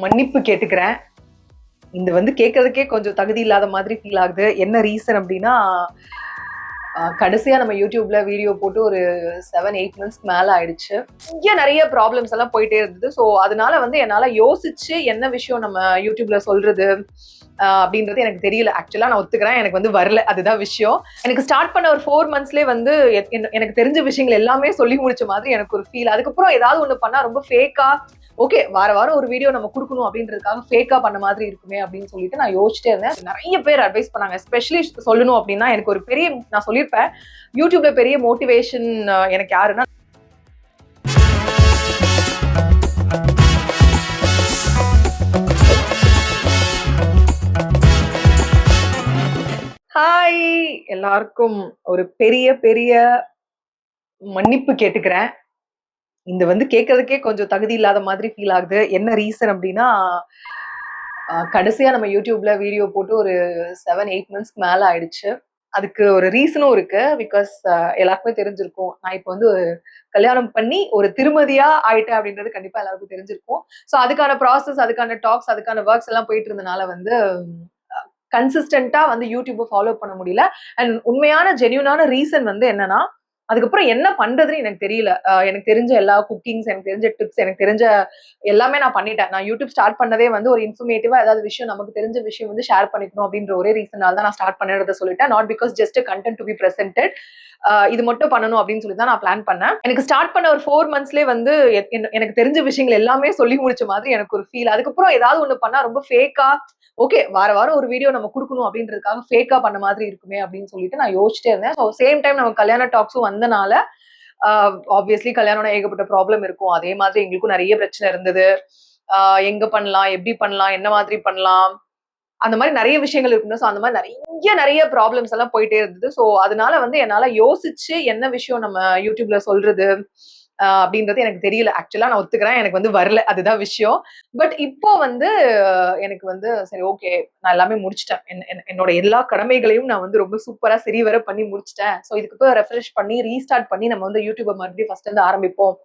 மன்னிப்பு கேட்டுக்கிறேன். இது வந்து கேட்கறதுக்கே கொஞ்சம் தகுதி இல்லாத மாதிரி ஃபீல் ஆகுது. என்ன ரீசன் அப்படின்னா, கடைசியா நம்ம யூடியூப்ல வீடியோ போட்டு ஒரு 7, 8 மந்த்ஸ்க்கு மேல ஆயிடுச்சு. இங்க நிறைய ப்ராப்ளம்ஸ் எல்லாம் போயிட்டே இருந்தது. ஸோ அதனால வந்து என்னால யோசிச்சு என்ன விஷயம் நம்ம யூடியூப்ல சொல்றது அப்படின்றது எனக்கு தெரியல. ஆக்சுவலா நான் ஒத்துக்கிறேன், எனக்கு வந்து வரல, அதுதான் விஷயம். எனக்கு ஸ்டார்ட் பண்ண ஒரு 4 மந்த்ஸ்லேயே வந்து எனக்கு தெரிஞ்ச விஷயங்கள் எல்லாமே சொல்லி முடிச்ச மாதிரி எனக்கு ஒரு ஃபீல். அதுக்கப்புறம் ஏதாவது ஒண்ணு பண்ணா ரொம்ப ஃபேக்கா, ஓகே வார வாரம் ஒரு வீடியோ நம்ம கொடுக்கணும் அப்படின்றதுக்காக ஃபேக்கா பண்ண மாதிரி இருக்குமே அப்படின்னு சொல்லிட்டு நான் யோசிச்சிட்டே இருந்தேன். நிறைய பேர் அட்வைஸ் பண்ணாங்க. எஸ்பெஷலி சொல்லணும் அப்படின்னா, எனக்கு ஒரு பெரிய, நான் சொல்லியிருப்பேன் யூடியூப்ல பெரிய மோட்டிவேஷன் எனக்கு யாருன்னா, ஹாய் எல்லாருக்கும் ஒரு பெரிய பெரிய மன்னிப்பு கேட்டுக்கிறேன். இது வந்து கேட்கறதுக்கே கொஞ்சம் தகுதி இல்லாத மாதிரி ஃபீல் ஆகுது. என்ன ரீசன் அப்படின்னா, கடைசியா நம்ம யூடியூப்ல வீடியோ போட்டு ஒரு 7, 8 மந்த்ஸ்க்கு மேல ஆயிடுச்சு. அதுக்கு ஒரு ரீசனும் இருக்கு. பிகாஸ் எல்லாருக்குமே தெரிஞ்சிருக்கும், நான் இப்போ வந்து கல்யாணம் பண்ணி ஒரு திருமதியா ஆயிட்டேன் அப்படின்றது கண்டிப்பா எல்லாருக்கும் தெரிஞ்சிருக்கும். ஸோ அதுக்கான ப்ராசஸ், அதுக்கான டாக்ஸ், அதுக்கான ஒர்க்ஸ் எல்லாம் போயிட்டு இருந்தனால வந்து கன்சிஸ்டன்டா வந்து யூடியூபை ஃபாலோ பண்ண முடியல. அண்ட் உண்மையான ஜென்யூனான ரீசன் வந்து என்னன்னா, அதுக்கப்புறம் என்ன பண்றதுன்னு எனக்கு தெரியல. எனக்கு தெரிஞ்ச எல்லா குக்கிங்ஸ், எனக்கு தெரிஞ்ச டிப்ஸ், எனக்கு தெரிஞ்ச எல்லாமே நான் பண்ணிட்டேன். நான் யூடியூப் ஸ்டார்ட் பண்ணதே வந்து ஒரு இன்ஃபர்மேட்டிவா ஏதாவது விஷயம், நமக்கு தெரிஞ்ச விஷயம் வந்து ஷேர் பண்ணிக்கணும் அப்படின்ற ஒரே ரீசனால தான் நான் ஸ்டார்ட் பண்ணுறத சொல்லிட்டேன். Not because just content to be presented. இது மட்டும் பண்ணணும் அப்படின்னு சொல்லி தான் நான் பிளான் பண்ணேன். எனக்கு ஸ்டார்ட் பண்ண ஒரு 4 மந்த்ஸ்லேயே வந்து எனக்கு தெரிஞ்ச விஷயங்கள் எல்லாமே சொல்லி முடிச்ச மாதிரி எனக்கு ஒரு ஃபீல். அதுக்கப்புறம் ஏதாவது ஒண்ணு பண்ணா ரொம்ப ஃபேக்கா, ஓகே வார வாரம் ஒரு வீடியோ நம்ம கொடுக்கணும் அப்படின்றதுக்காக ஃபேக்கா பண்ண மாதிரி இருக்குமே அப்படின்னு சொல்லிட்டு நான் யோசிச்சிட்டே இருந்தேன். ஸோ சேம் டைம் நம்ம கல்யாண டாக்ஸும் வந்தனால, ஆப்வியஸ்லி கல்யாணம் ஏகப்பட்ட ப்ராப்ளம் இருக்கும். அதே மாதிரி எங்களுக்கும் நிறைய பிரச்சனை இருந்தது. எங்க பண்ணலாம், எப்படி பண்ணலாம், என்ன மாதிரி பண்ணலாம், அந்த மாதிரி நிறைய விஷயங்கள் இருக்கும்ல. ஸோ அந்த மாதிரி நிறைய ப்ராப்ளம்ஸ் எல்லாம் போயிட்டே இருந்தது. ஸோ அதனால வந்து என்னால யோசிச்சு என்ன விஷயம் நம்ம யூடியூப்ல சொல்றது அப்படின்றது எனக்கு தெரியல. ஆக்சுவலா நான் ஒத்துக்கிறேன், எனக்கு வந்து வரல, அதுதான் விஷயம். பட் இப்போ வந்து எனக்கு வந்து சரி ஓகே, நான் எல்லாமே முடிச்சிட்டேன். என்னோட எல்லா கடமைகளையும் நான் வந்து ரொம்ப சூப்பரா சரிவர பண்ணி முடிச்சிட்டேன். ஸோ இதுக்கு போய் ரெஃப்ரெஷ் பண்ணி ரீஸ்டார்ட் பண்ணி நம்ம வந்து யூடியூபை மறுபடியும் ஃபர்ஸ்ட் இருந்து ஆரம்பிப்போம்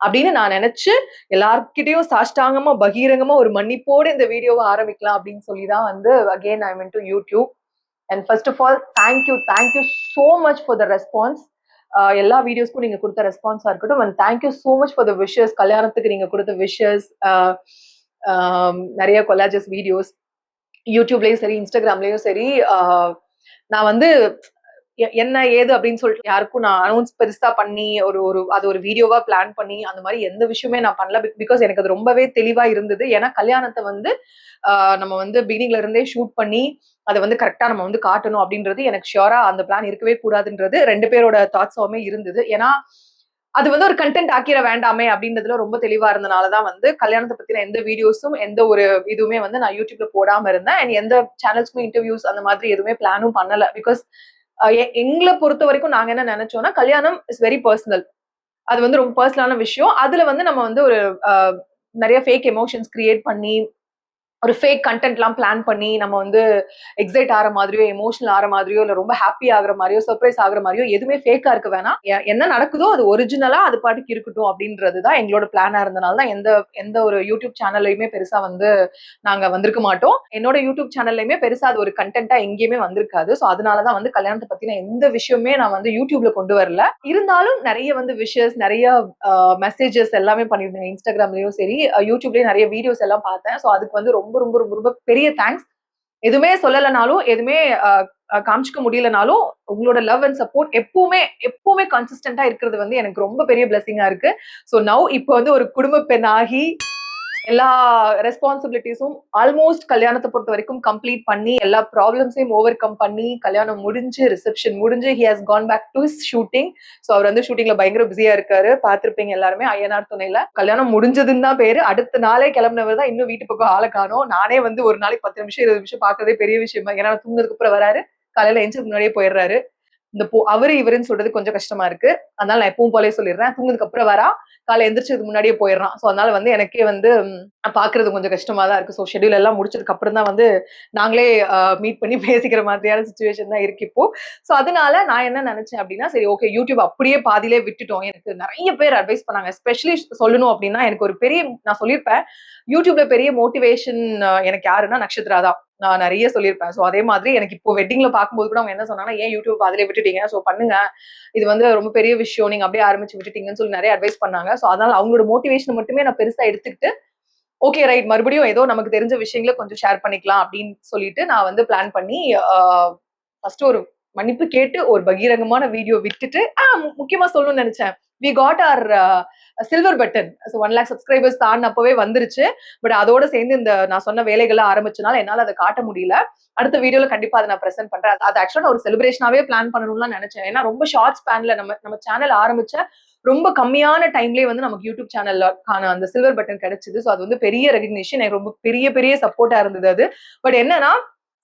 அப்படின்னு நான் நினைச்சு எல்லார்கிட்டயும் சாஷ்டாங்கமா பகீரங்கமா ஒரு மன்னிப்போடு இந்த வீடியோவை ஆரம்பிக்கலாம் அப்படின்னு சொல்லிதான் வந்து again I mean to YouTube. And first of all thank you so much for the response. எல்லா வீடியோஸ்க்கும் நீங்க கொடுத்த ரெஸ்பான்ஸா இருக்கட்டும். And thank you so much for the wishes. கல்யாணத்துக்கு நீங்க கொடுத்த விஷஸ், நிறைய கொலாஜஸ் வீடியோஸ் யூடியூப்லயும் சரி, இன்ஸ்டாகிராம்லயும் சரி. நான் வந்து என்ன ஏது அப்படின்னு சொல்லிட்டு யாருக்கும் நான் அனௌன்ஸ் பெருசா பண்ணி ஒரு ஒரு அது ஒரு வீடியோவா பிளான் பண்ணி அந்த மாதிரி எந்த விஷயமே நான் பண்ணல. பிகாஸ் எனக்கு அது ரொம்பவே தெளிவா இருந்தது. ஏன்னா கல்யாணத்தை வந்து நம்ம வந்து பிகினிங்ல இருந்தே ஷூட் பண்ணி அதை வந்து கரெக்டா நம்ம வந்து காட்டணும் அப்படின்றது எனக்கு ஷியோரா அந்த பிளான் இருக்கவே கூடாதுன்றது 2 பேரோட தாட்ஸாவுமே இருந்தது. ஏன்னா அது வந்து ஒரு கண்டென்ட் ஆக்கிர வேண்டாமே அப்படின்றதுல ரொம்ப தெளிவா இருந்தனாலதான் வந்து கல்யாணத்தை பத்தின எந்த வீடியோஸும் எந்த ஒரு இதுவுமே வந்து நான் யூடியூப்ல போடாம இருந்தேன். அண்ட் எந்த சேனல்ஸ்க்கும் இன்டர்வியூஸ் அந்த மாதிரி எதுவுமே பிளானும் பண்ணல. பிகாஸ் எங்களை பொறுத்த வரைக்கும் நாங்க என்ன நினைச்சோம்னா, கல்யாணம் இஸ் வெரி பர்சனல். அது வந்து ரொம்ப பர்சனலான விஷயம். அதுல வந்து நம்ம வந்து ஒரு நிறைய ஃபேக் எமோஷன்ஸ் கிரியேட் பண்ணி, ஒரு ஃபேக் கண்டென்ட் எல்லாம் பிளான் பண்ணி நம்ம வந்து எக்ஸைட் ஆகிற மாதிரியோ, எமோஷனல் ஆகிற மாதிரியோ, இல்ல ரொம்ப ஹாப்பி ஆகுற மாதிரியோ, சர்ப்ரைஸ் ஆகுற மாதிரியோ எதுவுமே ஃபேக்கா இருக்க வேணாம். என்ன நடக்குதோ அது ஒரிஜினலா அது பாட்டுக்கு இருக்கட்டும் அப்படின்றதுதான் எங்களோட பிளானா இருந்தனால தான் எந்த ஒரு யூடியூப் சேனல்லையுமே பெருசா வந்து நாங்க வந்திருக்க மாட்டோம். என்னோட யூடியூப் சேனல்லையுமே பெருசா அது ஒரு கண்டென்ட்டா எங்கேயுமே வந்திருக்காது. ஸோ அதனாலதான் வந்து கல்யாணத்தை பத்தின எந்த விஷயமே நான் வந்து யூடியூப்ல கொண்டு வரல. இருந்தாலும் நிறைய வந்து விஷஸ், நிறைய மெசேஜஸ் எல்லாமே பண்ணிருந்தேன். இன்ஸ்டாகிராம்லயும் சரி, யூடியூப்லயும் நிறைய வீடியோஸ் எல்லாம் பார்த்தேன். ஸோ அதுக்கு வந்து ரொம்ப ரொம்ப ரொம்ப ரொம்ப பெரிய தேங்க்ஸ். எதுவுமே சொல்லலைனாலும், எதுவுமே காமிச்சுக்க முடியலனாலும், உங்களோட லவ் அண்ட் சப்போர்ட் எப்பவுமே கன்சிஸ்டன்டா இருக்கிறது வந்து எனக்கு ரொம்ப பெரிய பிளெஸிங்கா இருக்கு. ஸோ நவ் இப்போ வந்து ஒரு குடும்ப பெண் ஆகி எல்லா ரெஸ்பான்சிபிலிட்டிஸும் ஆல்மோஸ்ட் கல்யாணத்தை பொறுத்த வரைக்கும் கம்ப்ளீட் பண்ணி, எல்லா ப்ராப்ளம்ஸையும் ஓவர் கம் பண்ணி, கல்யாணம் முடிஞ்சு, ரிசப்ஷன் முடிஞ்சு, he has gone back to shooting. So அவர் வந்து ஷூட்டிங்ல பயங்கர பிஸியா இருக்காரு. பார்த்திருப்பீங்க எல்லாருமே ஐஎன்ஆர் துணையில. கல்யாணம் முடிஞ்சதுன்னு தான் பேரு. அடுத்த நாளே கிளம்பினவர் தான் இன்னும் வீட்டு பக்கம் ஆளை காணோம். நானே வந்து ஒரு நாளைக்கு 10 நிமிஷம் 20 நிமிஷம் பார்க்கறதே பெரிய விஷயமா. ஏன்னா தூங்குனதுக்கு அப்புறம் வராரு, காலையில எந்திரிச்சதுக்கு முன்னாடியே போயிடுறாரு. அவரு இவருன்னு சொல்றது கொஞ்சம் கஷ்டமா இருக்கு. அதனால நான் எப்பவும் போலயே சொல்லிடுறேன். தூங்குனதுக்கு அப்புறம் வரா, காலைல எந்திரிச்சதுக்கு முன்னாடியே போயிடுறான். சோ அதனால வந்து எனக்கே வந்து பாக்குறது கொஞ்சம் கஷ்டமா தான் இருக்கு. ஸோ ஷெட்யூல் எல்லாம் முடிச்சதுக்கு அப்புறம் தான் வந்து நாங்களே மீட் பண்ணி பேசிக்கிற மாதிரியான சிச்சுவேஷன் தான் இருக்கு இப்போ. ஸோ அதனால நான் என்ன நினைச்சேன் அப்படின்னா, சரி ஓகே யூடியூப் அப்படியே பாதியிலே விட்டுட்டோம். எனக்கு நிறைய பேர் அட்வைஸ் பண்ணாங்க. எஸ்பெஷலி சொல்லணும் அப்படின்னா எனக்கு ஒரு பெரிய நான் சொல்லியிருப்பேன். யூடியூப்ல பெரிய மோட்டிவேஷன் எனக்கு யாருன்னா நக்ஷத்ரா தான். நான் நிறைய சொல்லியிருப்பேன். ஸோ அதே மாதிரி எனக்கு இப்போ வெட்டிங்ல பார்க்கும்போது கூட அவங்க என்ன சொன்னாங்கன்னா, ஏன் யூடியூப் பாதியிலே விட்டுட்டீங்க? ஸோ பண்ணுங்க. இது வந்து ரொம்ப பெரிய விஷயம். நீங்க அப்படியே ஆரம்பிச்சு விட்டுட்டீங்கன்னு சொல்லி நிறைய அட்வைஸ் பண்ணாங்க. ஸோ அதனால அவங்களோட மோட்டிவேஷன் மட்டுமே நான் பெருசா எடுத்துக்கிட்டு ஓகே ரைட் மறுபடியும் ஏதோ நமக்கு தெரிஞ்ச விஷயங்களை கொஞ்சம் ஷேர் பண்ணிக்கலாம் அப்படின்னு சொல்லிட்டு நான் வந்து பிளான் பண்ணி ஃபர்ஸ்ட் ஒரு மன்னிப்பு கேட்டு ஒரு பகிரங்கமான வீடியோ விட்டுட்டு முக்கியமா சொல்லணும்னு நினைச்சேன். We got our silver button. So 1 lakh subscribers தாண்டினப்பவே வந்துருச்சு. பட் அதோட சேர்ந்து இந்த நான் சொன்ன வேலைகளை ஆரம்பிச்சனால என்னால அதை காட்ட முடியல. அடுத்த வீடியோல கண்டிப்பா அதை நான் பிரசென்ட் பண்றேன். அது ஆக்சுவலா ஒரு செலிப்ரேஷனாவே பிளான் பண்ணணும்னு நினைச்சேன். ஏன்னா ரொம்ப ஷார்ட் ஸ்பேன்ல நம்ம சேனல் ஆரம்பிச்ச ரொம்ப கம்மியான டைம்லயே வந்து நமக்கு யூடியூப் சேனல்கான அந்த சில்வர் பட்டன் கிடைச்சது. ஸோ அது வந்து பெரிய ரெகக்னிஷன். எனக்கு ரொம்ப பெரிய பெரிய சப்போர்ட்டா இருந்தது அது. பட் என்னன்னா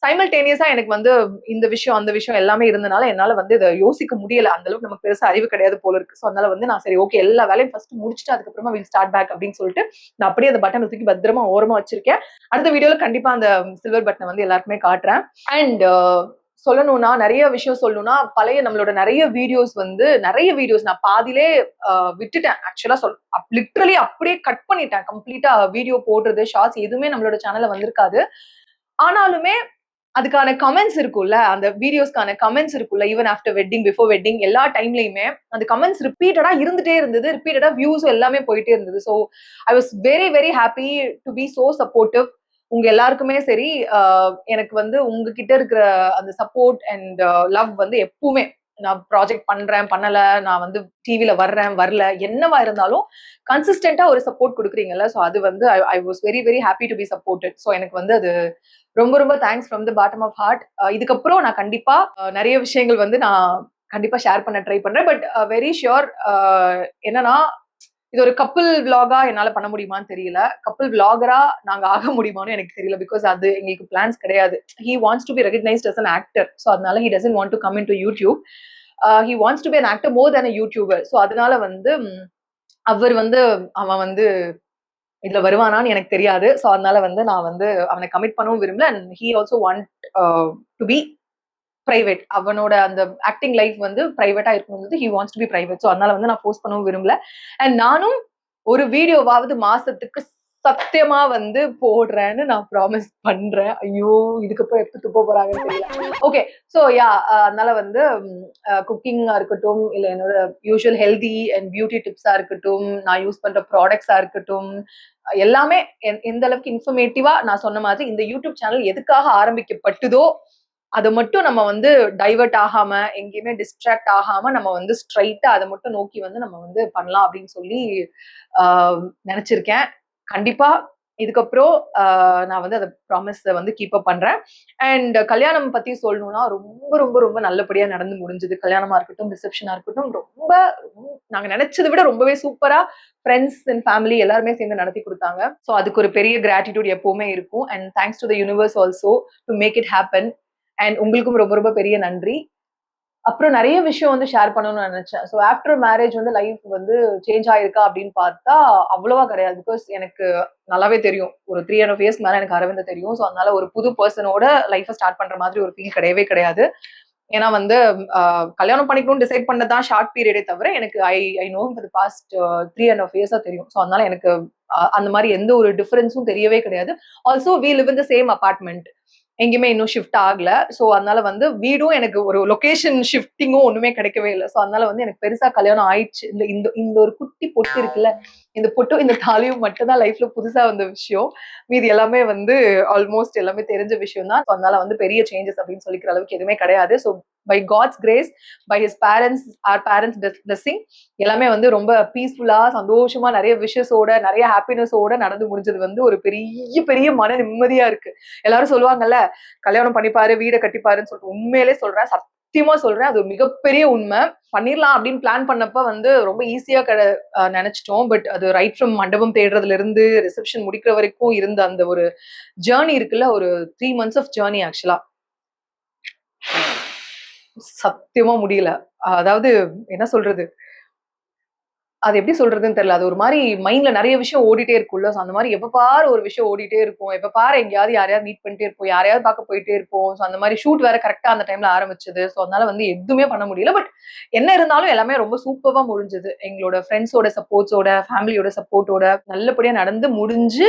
சைமல்டேனியஸா எனக்கு வந்து இந்த விஷயம் அந்த விஷயம் எல்லாமே இருந்தனால என்னால வந்து இதை யோசிக்க முடியல. அந்த அளவுக்கு நமக்கு பெருசா அறிவு கிடையாது போல இருக்கு. ஸோ அதனால வந்து நான் சரி ஓகே எல்லா வேலையும் ஃபர்ஸ்ட் முடிச்சுட்டு அதுக்கப்புறமா வில் ஸ்டார்ட் பேக் அப்படின்னு சொல்லிட்டு நான் அப்படியே அந்த பட்டனை தூக்கி பத்திரமா ஓரமா வச்சிருக்கேன். அடுத்த வீடியோல கண்டிப்பா அந்த சில்வர் பட்டனை வந்து எல்லாருக்குமே காட்டுறேன். அண்ட் சொல்லணும்னா நிறைய விஷயம் சொல்லணும்னா பழைய நம்மளோட நிறைய வீடியோஸ் நான் பாதியிலே விட்டுட்டேன். ஆக்சுவலா லிட்டரலி அப்படியே கட் பண்ணிட்டேன். கம்ப்ளீட்டா வீடியோ போடுறது ஷார்ட்ஸ் எதுவுமே நம்மளோட சேனல்ல வந்திருக்காது. ஆனாலுமே அதுக்கான கமெண்ட்ஸ் இருக்கும்ல, அந்த வீடியோஸ்க்கான கமெண்ட்ஸ் இருக்கும்ல, even after wedding, before wedding எல்லா டைம்லயுமே அந்த கமெண்ட்ஸ் ரிப்பீட்டடா இருந்துட்டே இருந்தது. ரிப்பீட்டடா வியூஸும் எல்லாமே போயிட்டே இருந்தது. So I was very very happy to be so supportive. உங்க எல்லாருக்குமே சரி, எனக்கு வந்து உங்ககிட்ட இருக்கிற அந்த சப்போர்ட் அண்ட் லவ் வந்து எப்பவுமே நான் ப்ராஜெக்ட் பண்றேன், பண்ணல, நான் வந்து டிவில வர்றேன், வரல, என்னவா இருந்தாலும் கன்சிஸ்டன்டா ஒரு சப்போர்ட் கொடுக்குறீங்கல்ல. ஸோ அது வந்து I was very very happy to be supported. So எனக்கு வந்து அது ரொம்ப ரொம்ப thanks from the bottom of heart. இதுக்கப்புறம் நான் கண்டிப்பா நிறைய விஷயங்கள் வந்து நான் கண்டிப்பா ஷேர் பண்ண ட்ரை பண்றேன். பட் வெரி ஷியோர் என்னன்னா இது ஒரு கப்பிள் விளாகா என்னால பண்ண முடியுமான்னு தெரியல. கப்பிள் விளாகரா நாங்க ஆக முடியுமான்னு எனக்கு தெரியல. பிகாஸ் அது எங்களுக்கு பிளான்ஸ் கிடையாது. He wants to be recognised as an actor. So அதனால he doesn't want to come into YouTube. He wants to be an actor more than a YouTuber. So அதனால வந்து அவன் வந்து இதுல வருவானான்னு எனக்கு தெரியாது. ஸோ அதனால வந்து நான் வந்து அவனை கமிட் பண்ணவும் விரும்பல. And he also want to be private. அவனோட அந்த ஆக்டிங் லைஃப் வந்து பிரைவேட்டா இருக்கணும். He wants to be private. So அதனால வந்து நான் போஸ்ட் பண்ணவும் விரும்பல. அண்ட் நானும் ஒரு வீடியோவாவது மாசத்துக்கு சத்தியமா வந்து போடுறேன்னு நான் ப்ராமிஸ் பண்றேன். ஐயோ இதுக்கப்புறம் எப்ப துப்ப போறாங்கன்னு தெரியல. ஓகே ஸோ யா அதனால வந்து குக்கிங்கா இருக்கட்டும், இல்ல என்னோட யூஷுவல் ஹெல்தி அண்ட் பியூட்டி டிப்ஸா இருக்கட்டும், நான் யூஸ் பண்ற ப்ராடக்ட்ஸா இருக்கட்டும், எல்லாமே எந்த அளவுக்கு இன்ஃபர்மேட்டிவா நான் சொன்ன மாதிரி இந்த யூடியூப் சேனல் எதுக்காக ஆரம்பிக்கப்பட்டதோ அதை மட்டும் நம்ம வந்து டைவர்ட் ஆகாம எங்கேயுமே டிஸ்ட்ராக்ட் ஆகாம நம்ம வந்து ஸ்ட்ரைட்டா அதை மட்டும் நோக்கி வந்து நம்ம வந்து பண்ணலாம் அப்படின்னு சொல்லி நினைச்சிருக்கேன். கண்டிப்பா இதுக்கப்புறம் நான் வந்து அதை ப்ராமிஸ் வந்து கீப் அப் பண்றேன். அண்ட் கல்யாணம் பத்தி சொல்லணும்னா ரொம்ப ரொம்ப ரொம்ப நல்லபடியா நடந்து முடிஞ்சது. கல்யாணமா இருக்கட்டும், ரிசப்ஷனா இருக்கட்டும், ரொம்ப நாங்க நினைச்சதை விட ரொம்பவே சூப்பரா ஃப்ரெண்ட்ஸ் அண்ட் ஃபேமிலி எல்லாருமே சேர்ந்து நடத்தி கொடுத்தாங்க. ஸோ அதுக்கு ஒரு பெரிய கிராட்டிடியூட் எப்பவுமே இருக்கும். And thanks to the universe also to make it happen. அண்ட் உங்களுக்கும் ரொம்ப ரொம்ப பெரிய நன்றி. அப்புறம் நிறைய விஷயம் வந்து ஷேர் பண்ணணும்னு நினைச்சேன். ஸோ ஆஃப்டர் மேரேஜ் வந்து லைஃப் வந்து சேஞ்ச் ஆயிருக்கா அப்படின்னு பார்த்தா அவ்வளவா கிடையாது. பிகாஸ் எனக்கு நல்லாவே தெரியும். ஒரு 3.5 இயர்ஸ் மேல எனக்கு அரவிந்த தெரியும். ஸோ அதனால ஒரு புது பர்சனோட லைஃபை ஸ்டார்ட் பண்ற மாதிரி ஒரு ஃபீல் கிடையவே கிடையாது. ஏன்னா வந்து கல்யாணம் பண்ணிக்கணும்னு டிசைட் பண்ணதான் ஷார்ட் பீரியடே தவிர எனக்கு I know for the past 3.5 இயர்ஸா தெரியும். ஸோ அதனால எனக்கு அந்த மாதிரி எந்த ஒரு டிஃபரன்ஸும் தெரியவே கிடையாது. Also we live in the same apartment. எங்கேயுமே இன்னும் ஷிஃப்ட் ஆகல. ஸோ அதனால வந்து வீடும் எனக்கு ஒரு லொகேஷன் ஷிஃப்டிங்கும் ஒண்ணுமே கிடைக்கவே இல்லை. ஸோ அதனால வந்து எனக்கு பெருசா கல்யாணம் ஆயிடுச்சு. இந்த இந்த இந்த ஒரு குட்டி பொட்டு இருக்குல்ல, இந்த பொட்டும் இந்த தாலியும் மட்டும் தான் லைஃப்ல புதுசா வந்த விஷயம். மீதி எல்லாமே வந்து ஆல்மோஸ்ட் எல்லாமே தெரிஞ்ச விஷயம் தான். ஸோ அதனால வந்து பெரிய சேஞ்சஸ் அப்படின்னு சொல்லிக்கிற அளவுக்கு எதுவுமே கிடையாது. So by God's grace, by his parents, our parents blessing எல்லாமே வந்து ரொம்ப பீஸ்ஃபுல்லா, சந்தோஷமா, நிறைய விஷஸோட, நிறைய ஹாப்பினஸோட நடந்து முடிஞ்சது வந்து ஒரு பெரிய பெரிய மன நிம்மதியா இருக்கு. எல்லாரும் சொல்லுவாங்கல்ல, கல்யாணம் பண்ணிப்பாரு, வீடை கட்டிப்பாருன்னு சொல்லிட்டு, உண்மையிலே சொல்றேன், சத்தியமா சொல்றேன், அது மிகப்பெரிய உண்மை. பண்ணிடலாம் அப்படின்னு பிளான் பண்ணப்ப வந்து ரொம்ப ஈஸியா நினைச்சிட்டோம். பட் அது ரைட் ஃப்ரம் மண்டபம் தேடுறதுல இருந்து ரிசப்ஷன் முடிக்கிற வரைக்கும் இருந்த அந்த ஒரு ஜேர்னி இருக்குல்ல, ஒரு 3 months ஆஃப் ஜேர்னி ஆக்சுவலா. சத்தியமா முடியல. அதாவது என்ன சொல்றது? அது எப்படி சொல்றதுன்னு தெரியல. அது ஒரு மாரி மைண்ட்ல நெறைய விஷயம் ஓடிட்டே இருக்கும்ல. ஸோ அந்த மாரி எப்ப பாரு ஒரு விஷயம் ஓடிட்டே இருக்கும். எப்ப பாரு எங்கேயாவது யாரையாவது மீட் பண்ணிட்டே இருப்போம். யாரையாவது பார்க்க போயிட்டே இருப்போம். ஸோ அந்த மாரி ஷூட் வேற கரெக்ட்டா அந்த டைம்ல ஆரம்பிச்சது. ஸோ அதனால வந்து எதுவுமே பண்ண முடியல. பட் என்ன இருந்தாலும் எல்லாமே ரொம்ப சூப்பர்வா முடிஞ்சது. எங்களோட ஃப்ரெண்ட்ஸோட சப்போர்ட்ஸோட, ஃபேமிலியோட சப்போர்ட்டோட நல்லபடியா நடந்து முடிஞ்சு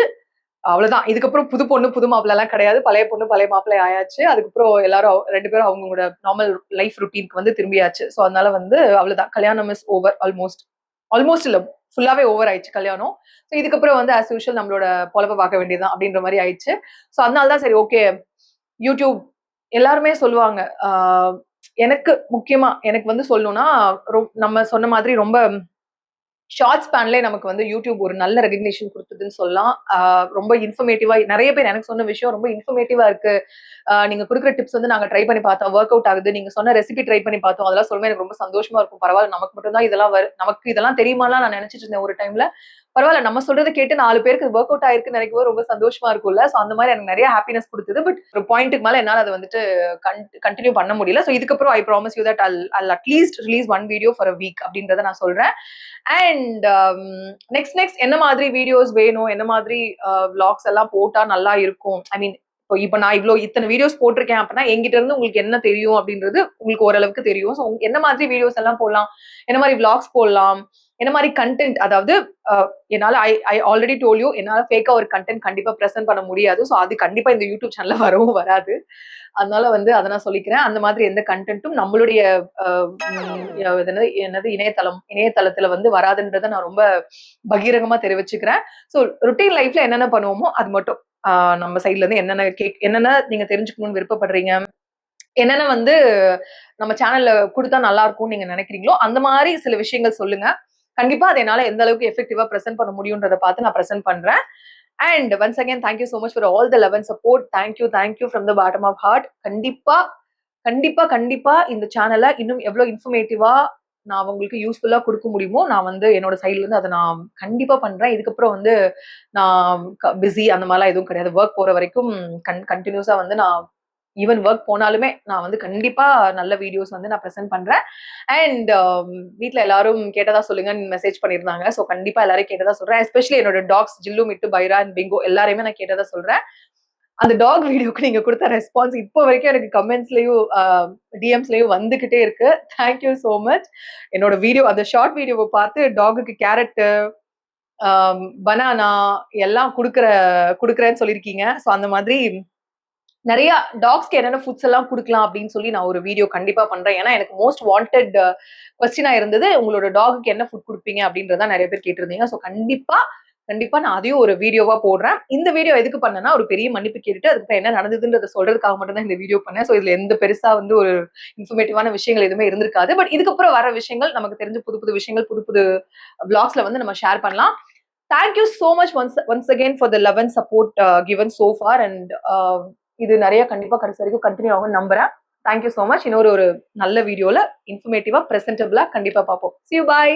அவ்வளவுதான். இதுக்கப்புறம் புது பொண்ணு, புது மாப்பிள்ளைலாம் கிடையாது. பழைய பொண்ணு, பழைய மாப்பிள்ளை ஆயாச்சு. அதுக்கப்புறம் எல்லாரும் 2 பேரும் அவங்களோட நார்மல் லைஃப் ரொட்டீன்க்கு வந்து திரும்பியாச்சு. ஸோ அதனால வந்து அவ்வளவுதான். கல்யாணம் இஸ் ஓவர் ஆல்மோஸ்ட். ஆல்மோஸ்ட் இல்ல. ஃபுல்லாவே ஓவர் ஆயிடுச்சு கல்யாணம். ஸோ இதுக்கப்புறம் வந்து ஆஸ் யூசுவல் நம்மளோட பொழப்ப பார்க்க வேண்டியது தான் அப்படின்ற மாரி ஆயிடுச்சு. ஸோ அதனால தான் சரி ஓகே. யூடியூப் எல்லாருமே சொல்லுவாங்க. எனக்கு முக்கியமா எனக்கு வந்து சொல்லணும்னா, நம்ம சொன்ன மாதிரி ரொம்ப ஷார்ட் ஸ்பேன்லயே நமக்கு வந்து யூடியூப் ஒரு நல்ல ரெகக்னிஷன் குடுத்ததுன்னு சொல்லலாம். ரொம்ப இன்ஃபர்மேட்டிவா நெறைய பேர் எனக்கு சொன்ன விஷயம் ரொம்ப இன்ஃபர்மேட்டிவா இருக்கு. நீங்க குடுக்குற டிப்ஸ் வந்து நாங்க ட்ரை பண்ணி பார்த்தோம். வொர்க் அவுட் ஆகுது. நீங்க சொன்ன ரெசிபி ட்ரை பண்ணி பார்த்தோம். அதெல்லாம் சொல்லும்போது எனக்கு ரொம்ப சந்தோஷமா இருக்கும். பரவால்ல நமக்கு மட்டும் தான் இதெல்லாம் நமக்கு இதெல்லாம் தெரியுமாலாம் நான் நெனச்சுட்டு இருந்தேன் ஒரு டைம்ல. பரவால்ல நம்ம சொல்றத கேட்டு 4 பேருக்கு வொர்க் அவுட் ஆயிருக்குன்னு நெனைக்கும்போது ரொம்ப சந்தோஷமா இருக்கும்ல. சோ அந்த மாரி எனக்கு நெறைய ஹாப்பினஸ் குடுத்தது. பட் ஒரு பாயிண்ட்க்கு மேல என்னால அத வந்துட்டு கன்டின்யூ பண்ண முடியல. சோ இதுக்கப்புறம் I promise you that I'll at least release 1 video for a week அப்படின்றத நான் சொல்றேன். அண்ட் நெக்ஸ்ட் என்ன மாதிரி வீடியோஸ் வேணும்? என்ன மாதிரி விளாக்ஸ் எல்லாம் போட்டா நல்லா இருக்கும்? ஐ மீன் இப்ப நான் இத்தனை வீடியோஸ் போட்டிருக்கேன் அப்படின்னா என்கிட்ட இருந்து உங்களுக்கு என்ன தெரியும் அப்படின்றது உங்களுக்கு ஓரளவுக்கு தெரியும். ஸோ என்ன மாதிரி வீடியோஸ் எல்லாம் போடலாம்? என்ன மாதிரி விளாக்ஸ் போடலாம்? என்ன மாதிரி கண்டென்ட் அதாவது என்னால ஐ ஐ ஆல்ரெடி டோல் யூ என்னால ஃபேக்கா ஒரு கண்டென்ட் கண்டிப்பா பிரசன்ட் பண்ண முடியாது. ஸோ அது கண்டிப்பா இந்த யூடியூப் சேனல்ல வரவும் வராது. அதனால வந்து அத நான் சொல்லிக்கிறேன். அந்த மாதிரி எந்த கன்டென்ட்டும் நம்மளுடைய அ ம் என்னது என்னது இணையதளத்துல வந்து வராதுன்றத நான் ரொம்ப பகிரங்கமா தெரிவிச்சுக்கிறேன். ஸோ ரொட்டீன் லைஃப்ல என்னென்ன பண்ணுவோமோ அது மட்டும் நம்ம சைட்ல இருந்து என்னென்ன நீங்க தெரிஞ்சுக்கணும்னு விருப்பப்படுறீங்க? என்னென்ன வந்து நம்ம சேனல்ல குடுத்தா நல்லா இருக்கும்னு நீங்க நினைக்கிறீங்களோ, அந்த மாரி சில விஷயங்கள் சொல்லுங்க. கண்டிப்பா அத என்னால எந்த அளவுக்கு எஃபெக்டிவா பிரசன்ட் பண்ண முடியும்ன்றத பார்த்து நான் பிரசன்ட் பண்றேன். And once again thank you so much for all the love and support. Thank you from the bottom of heart. கண்டிப்பா இந்த சேனல இன்னும் எவ்வளவு இன்ஃபர்மேட்டிவா நான் உங்களுக்கு யூஸ்ஃபுல்லா குடுக்க முடியுமோ, நான் வந்து என்னோட சைட்ல இருந்து அத நான் கண்டிப்பா பண்றேன். இதுக்கப்புறம் வந்து நான் பிஸி அந்த மாரிலாம் எதுவும் கிடையாது. வொர்க் போற வரைக்கும் கன்டினியூஸா வந்து நான் ஈவன் வொர்க் போனாலுமே நான் வந்து கண்டிப்பா நல்ல வீடியோஸ் வந்து நான் பிரசன்ட் பண்றேன். அண்ட் வீட்ல எல்லாரும் கேட்டதா சொல்லுங்கன்னு மெசேஜ் பண்ணியிருந்தாங்க. ஸோ கண்டிப்பா எல்லாரையும் கேட்டதா சொல்றேன். எஸ்பெஷலி என்னோட டாக்ஸ் ஜில்லு, மிட்டு, பைரா அண்ட் பிங்கோ எல்லாரையுமே நான் கேட்டதா சொல்றேன். அந்த டாக் வீடியோக்கு நீங்க குடுத்த ரெஸ்பான்ஸ் இப்போ வரைக்கும் எனக்கு கமெண்ட்ஸ்லயும், டிஎம்ஸ்லயும் வந்துகிட்டே இருக்கு. Thank you so much. என்னோட வீடியோ அந்த ஷார்ட் வீடியோவ பார்த்து டாகுக்கு கேரட்டு, பனானா எல்லாம் குடுக்குறேன்னு சொல்லியிருக்கீங்க. ஸோ அந்த மாதிரி நெறைய டாக்ஸ்க்கு என்னென்ன ஃபுட்ஸ் எல்லாம் குடுக்கலாம் அப்படின்னு சொல்லி நான் ஒரு வீடியோ கண்டிப்பா பண்றேன். ஏன்னா எனக்கு மோஸ்ட் வாண்டட் கொஸ்டினா இருந்தது, உங்களோட டாகுக்கு என்ன ஃபுட் குடுப்பீங்க அப்படின்றத நெறைய பேர் கேட்டிருந்தீங்க. ஸோ கண்டிப்பா நான் அதையும் ஒரு வீடியோவா போடுறேன். இந்த வீடியோ எதுக்கு பண்ணேன்னா, ஒரு பெரிய மன்னிப்பு கேட்டுட்டு, அதுக்கப்புறம் என்ன நடந்ததுன்றத சொல்றதுக்காக மட்டும் தான் இந்த வீடியோ பண்ணேன். ஸோ இதுல எந்த பெருசா வந்து ஒரு இன்ஃபர்மேட்டிவான விஷயங்கள் எதுவுமே இருந்திருக்காது. பட் இதுக்கப்புறம் வர விஷயங்கள் நமக்கு தெரிஞ்ச புது புது விஷயங்கள், புது புது விளாக்ஸ்ல வந்து நம்ம ஷேர் பண்ணலாம். Thank you so much once again for the love and support given so for and இது நெறைய கண்டிப்பா கடைசி வரைக்கும் கன்டின்யூ ஆகும்னு நம்புறேன். Thank you so much. இன்னொரு ஒரு நல்ல வீடியோல இன்ஃபர்மேட்டிவா, பிரசன்டபிளா கண்டிப்பா பார்ப்போம். See you. Bye.